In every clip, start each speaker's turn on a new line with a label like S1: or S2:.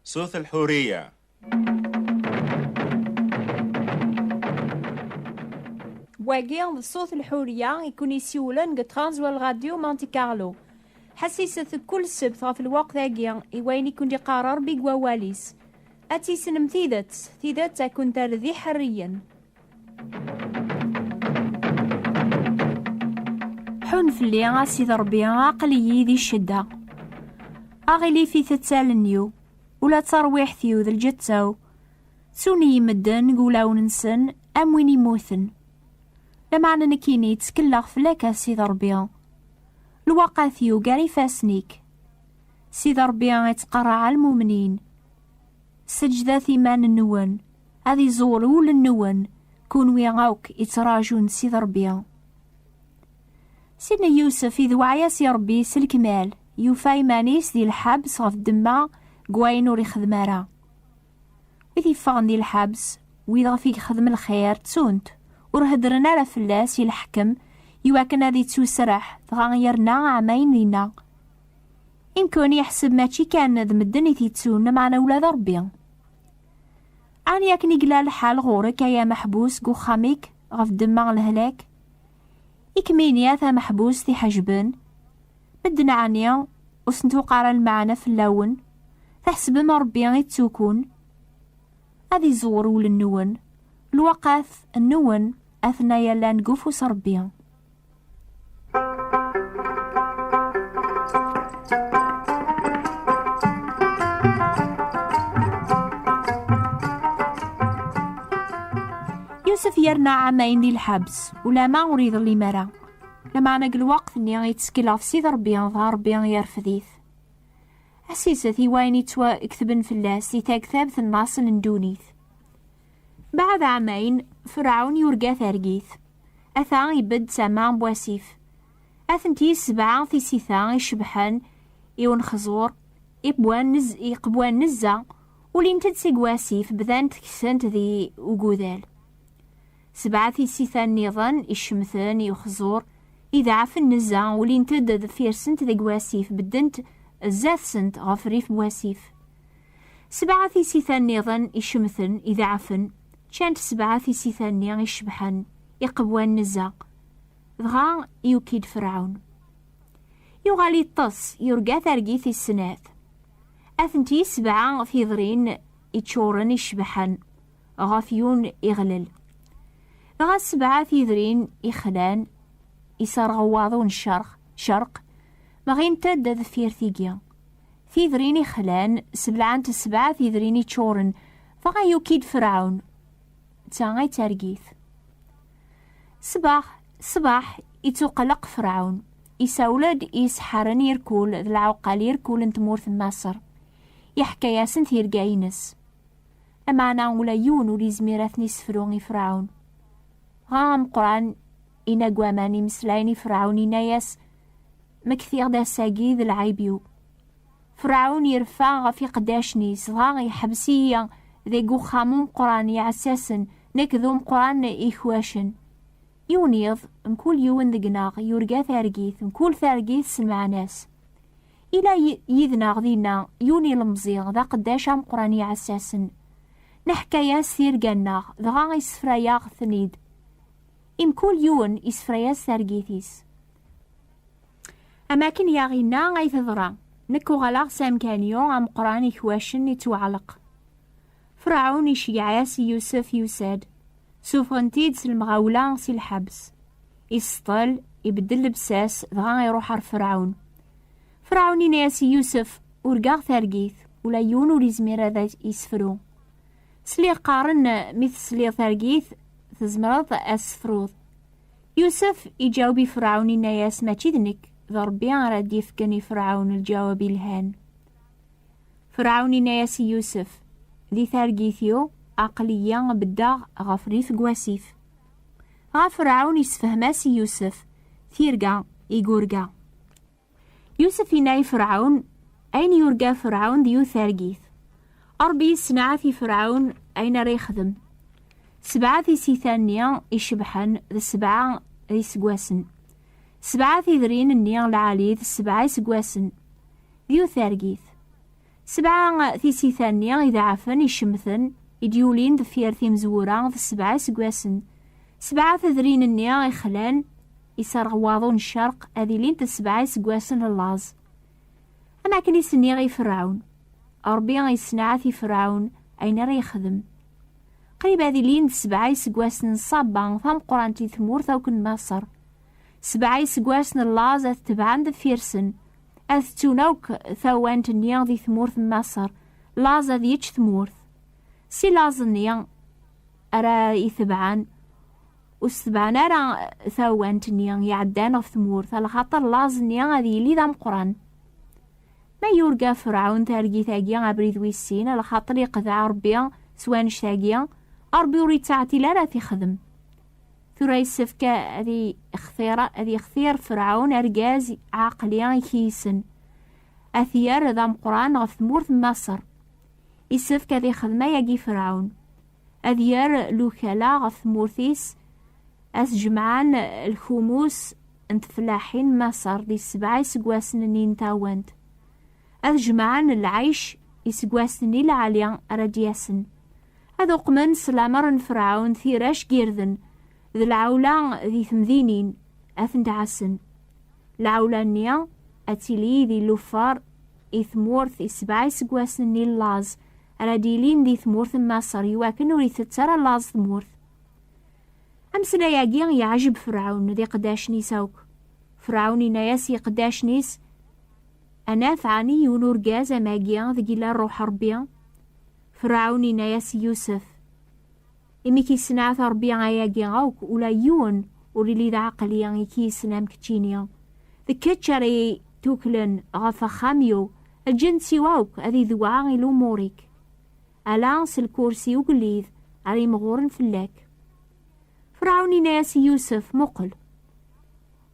S1: صوت الحورية.
S2: واقي صوت الحورية يكون يسيولن ترانزوال راديو مونتي كارلو. حسيسة كل سبت في الوقت ذاكيا إوين يكون يقرر بقواليس أتي سنم تيدت تكون ترذي حريا. حون فلي غاسي ضربي عقلي ذي الشدة أغلي في تتسالنيو ولا ترويح ثيو ذا الجتسو سوني يمدن قولاو ننسن أم وين يموثن لما نكيني تسكلغ فلاك سي ضربي الواقع ثيو قاري فاسنيك سي ضربي يتقرع المؤمنين سجدة ثيمان النون هذي زورول النون كون ويغاوك يتراجون سي ضربي. سيدنا يوسف إذ وعيا سي ربي سالكمال يوفاي مانيس دي الحبس غف الدماء قواين ور يخدمارا وإذ يفغن دي الحبس وإذ غف يخدم الخير تسونت ورهدرنا على فلاس يلحكم يواكن هذي تسوسرح تغيرنا عامين لينا يمكن يحسب ماشي كان ذا مدن يتسون معنا ولاد ربي عن ياكن يقلا الحال غورك يا محبوس قو خاميك غف الدماء الهلاك إكمينيا ثا محبوس ثي حجبن بدنا عنيا وسنتو قارا المعنى في اللون تحسب ما ربي يتسوكون هذي زورو للنون الوقاث النون أثناء يلا نقوفو سربيا. يوسف يرنا عامين دي الحبس ولا ما أريد اللي مرا لما نقل وقت اني غيتسكلا في سيد ربيان ظهر ربيان يرفذيث حسيسة وين يتوا اكتبن في اللاس يتاك ثابت الناس ندونيث. بعد عامين فرعون يرقى ثارقيث أثا يبد سامان بواسيف أثنتي سبعة في سيثا يشبحن يون خزور يقبوان نزا ولين تدسيق واسيف بذان تكسنت ذي وقوذال سبعة في سيثا النظام الشمثان يخزور إذا عف النزا ولين تدد فيرسنت ذي قواسيف بدنت الزاث سنت غفريف بواسيف سبعة في سيثا النظام الشمثن إذا عفن كانت سبعة في سيثانية يشبحن يقبوان نزا ضغا يوكيد فرعون يغالي الطس يرقى ثارقيث السناث أثنتي سبعة في ضرين يتشورن يشبحن غافيون يغلل غا سبعة في ذرين يخلان يسار غواضون شرق مغين تاد ذفير ثيقيا في ذرين يخلان سبلعان تسبعة في ذرين يتشورن فغا يوكيد فرعون تاغي تارقيث صباح يتوقلق فرعون يساولد يسحرن يركول ذا العوقال يركول انتمورث مصر يحكى ياسن ثيرقاينس أما أنا ولا يون ولي زميراتني سفروني فرعون غام قران إنا قواماني مسلايني فرعون إناياس مكثير دا ساقي ذا العيبيو فرعون يرفع غفي قداشني صغار يحبسيا ذي قو خامون قران يعساسن نكذوم قران إخواشن يونيض مكول يون ذقناغ يورقا ثارقيث مكول ثارقيث سمع ناس إلا يذناغ ذينا يوني المزيغ ذا قداش عم قران يعساسن نحكى ياسير قناغ ذغا يسفرياغ ثنيد إمكول يون يسفرياز ثارقيثيس أماكن ياغينا غيثذرا نكو غلاغ سامكانيو عم قران إخواشن يتوعلق فرعون يشيعاس يوسف يساد سوفنتيد سلمغاولا سي الحبس يسطل يبدل لبساس دغا يروح عر فرعون يناس يوسف ورقاغ ثارقيث ولا يون ولي زمير هذا يسفرو سلي قارن مثل سلي ثارقيث تزمرض أسفروض يوسف يجاوبي فرعون يناس ماشي ذنك ذا ربي راد يفكني فرعون الجواب الهان فرعون يناس يوسف ذي ثارقيثيو عقليا بدا غفريث قواسيف فرعون يسفهماسي يوسف ثيرقا يقورقا يوسف يناي فرعون أين يرقى فرعون ديو ثارقيث أربي سنعة في فرعون أين ريخدم سبعة في سيثانية يشبحن ذي سبعة ذي سقواسن سبعة في ذرين النيا العالي ذي سبعة سقواسن ديو ثارقيث 7 تيسي ثانية إذا عفن يشمثن إديولين ذفير تيمزورا ذ 7 سقواسن. 7 تذرين النيا يخلان يسرغواضون الشرق أذيلين 7 سقواسن اللاز. أنا كني سني غي فرعون ربي يسنعثي فرعون أين راه يخدم. قريب أذيلين 7 سقواسن صابا ثم قرانتي ثمور ثوكن مصر. 7 سقواسن اللاز أتبعان ذفيرسن أثتونوك ثوان تنيا ذي ثمورث مصر لاز ذيتش ثمورث. سي لاز النيا أرا يثبعان وستبعان أرا ثوان تنيا يعدان في ثمورث على خاطر لاز النيا ذي لي ذا مقران. ما يورقى فرعون تارجي ثاقيا أبريد ويسين على خاطر يقذع ربيا سوانش ثاقيا أربي وريد ساعتي لا لا تخدم. ثرى السفكة أذي اختيار فرعون أرجاز عقليا كيسن أثيار ذا مقران غف ثمورث مصر. السفكة ذي خدمة يجي فرعون أذيار لوكالا غف ثمورثيس أسجمعان الخموس انت فلاحين مصر دي 7 سقواسنين تاوانت أسجمعان العيش يسقواسني لعليا أردياسن. هذا قمن سلامر فرعون ثيراش جيرذن ذي العولا ذي ثمذينين أثندعسن. العولا النيا أتيلي ذي اللفار إثمورث 7 سقواسني اللاز أراديلين ذي ثمورث مصر يواكن وري تتسرى اللاز ثمورث. أمسنا ياقيا يعجب فرعون ذي قداشني سوك. فرعون ناياسي قداشنيس أنا ثاني يونور جازا ماقيا ذي قيلا الروح ربيا. فرعون ناياسي يوسف إمي كي سنعث ربيا ياقيا غوك ولا يون وريلي ذا عقليا يكي سنام كتشينيا ذي كتشاري توكلن غفا خاميو الجنسي واوك أذي ذوعا إلو موريك ألانس الكورسي وقليذ علي مغورن فلاك. فرعوني ناسي يوسف مقل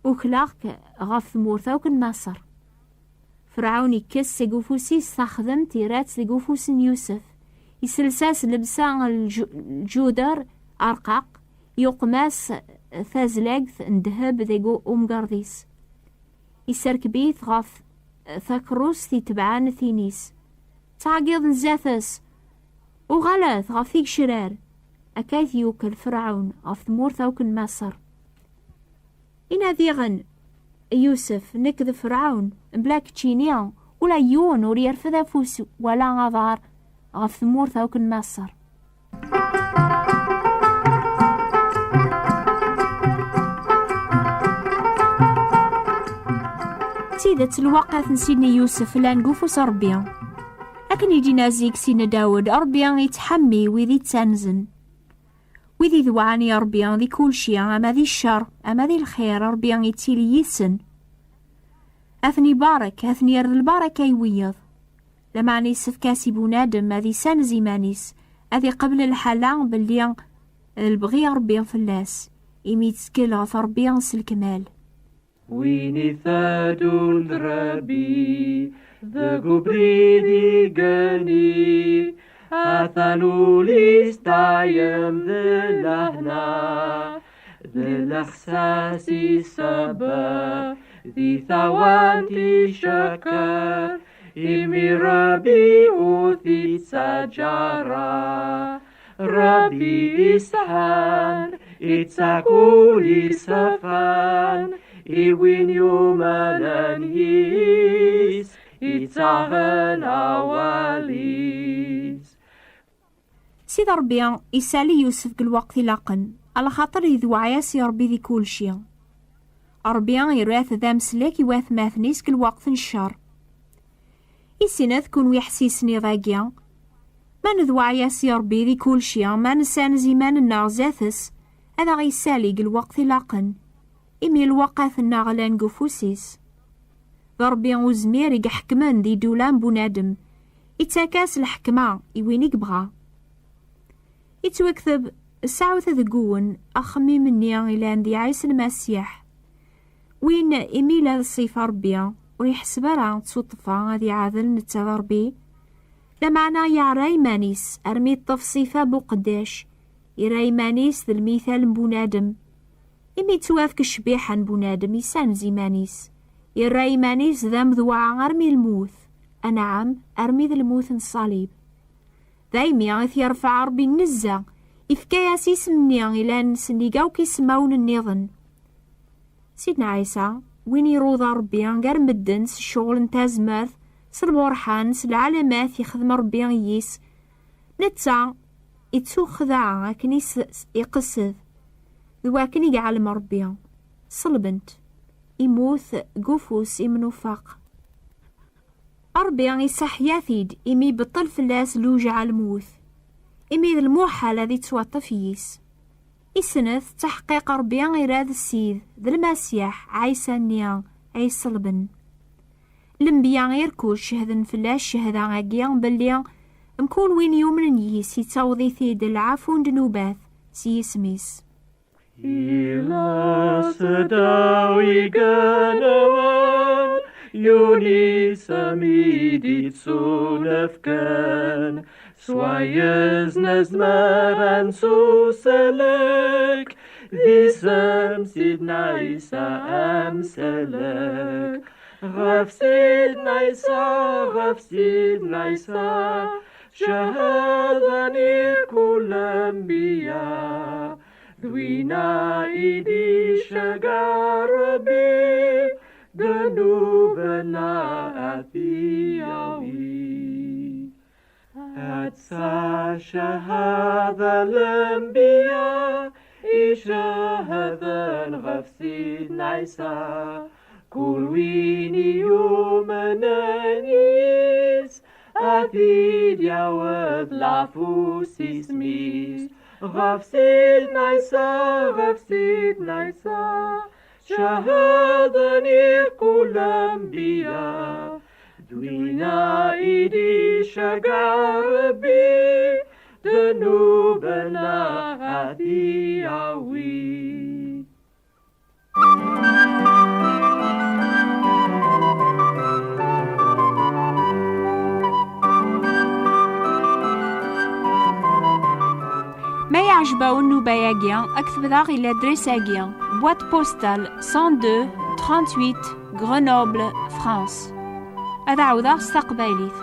S2: وكلاك غف مورثوك مصر. فرعوني كس سيقوفوسي استخدم تيرات سيقوفوس يوسف يسلساس لبسان الجودر أرقاق يقماس ثازلاقث اندهب ذيقو أمقرديس يسركبيث غف ثاكروس تتبعان ثينيس تعقيض نزاثس وغلاث غفيك شرار أكاث يوكل فرعون غف ثمور ثوك مصر. إنا ذيغن يوسف نكذ فرعون بلاك تشينيا ولا يون ورير فذا فوس ولا غضار غف ثمور ثوك مصر. سيدة الوقت نسيني يوسف لان قوفوس ربيا لكن يجي نازيك سينا داود ربيا يتحمي ويذي تسانزن ويذي ذوعاني ربيا ذي كل شي أما ذي الشر أما ذي الخير ربيا يتيلي يسن أثني بارك أثني يرد الباركة يويض لما عني سفكاسي بنادم أذي سانزي مانيس أذي قبل الحالة باللي البغي ربيا فلاس إمي تسكيل ربيا الكمال.
S1: Wini thadun drabi, the gubridi gani, athanulis tayem the lahna, the lahsasi saba, the thawanti shakar, imi rabbi uthi sajara, rabbi ishan, itzakuli safan, Iwin yumanan his, itzahen awalis.
S2: سيد ربيا يسالي يوسف كل وقت لاقن على خاطر يذوعياس يربي ذي كل شي. ربيا يراث ذا مسلاك يواث ماثنيس كل وقت الشر. يسيناث كون ويحسيسني ضاقيا ما نذوعياس يربي ذي كل شي ما نسان زيمان النغزاثس هذا غيسالي كل وقت لاقن. إمي الوقت النغلان قفوسيس ضربي وزمير يحكمان دي دولان بنادم يتاكاس الحكمة يوينيك بغا يتوكثب الساعة ذقون أخمي مني إلان دي عيس المسيح وين إمي لا الصيفة ربيا ويحسب راه تصطفى هذي عاذل نتضربي لمعنا يعرى مانيس أرمي التفصيفة بقداش يراي مانيس ذا المثال بنادم إمي توافك الشبيحة بنادم يسان زيمانيس يراي مانيس ذا مذوعة غرمي الموت أنعم أرمي ذا الموت الصليب. دايمي غيث يرفع ربي النزة إفكايا سيسمني إلى نسنيقاو كيسماون النظن. سيدنا عيسى وين يروض ربي غير مدنس الشغل نتازمات سالبورحان سالعلامات يخدم ربي ييس نتا يتسو خداعة لكن يقصد ذواكن يقعلم ربي صلبنت يموث قفوس يمنوفاق ربي يصحياثيد إمي بطل فلاس لوجع الموث إمي ذا الموحل الذي توطف ييس إسنث تحقيق ربي غيراد السيد ذا المسيح عيسى النيا عيسى صلبن لنبيا غير كل شهدن فلاش شهدا غاقيا بليا مكون وين يومن ييس يتاوضي ثيد العفو دنوباث سيسميس
S1: إلا سداوي قنوان يوني سميدي تسونفكان سوايز نزمران سوسلك ذي سم سيدنا عيسى أمسلك غف سيدنا عيسى شهدني كل أنبياء ذوينا إيدي شجار بي ذنوبنا أثياوي أتسع شهادة الأنبياء إشهادا غف سيدنا عيسى كل ويني يوم نانيس أثيد يعود العفو سيسميس غف سيدنا عيسى شهدني كل أنبياء دوينا إيدي شجار بي ذنوبنا أثياوي.
S2: ما يعجبو النوباياكيا أكتب داغي لادريساكيا بوات بوستال 102 38 غرينوبل فرانس. هذا عوضا استقباليت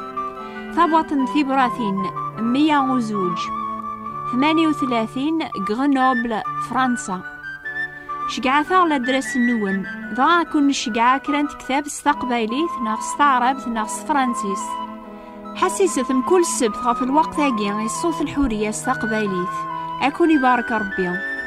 S2: ثابوة ثيبراثين 138 غرينوبل فرنسا. شقعة لادريس النون ضا كون شقعة كرانت كتاب استقباليت ناقص تعربت ناقص فرانسيس حسيست كل سبت غف الوقت هاكي الصوت الحورية استقباليت. أكون يبارك ربي.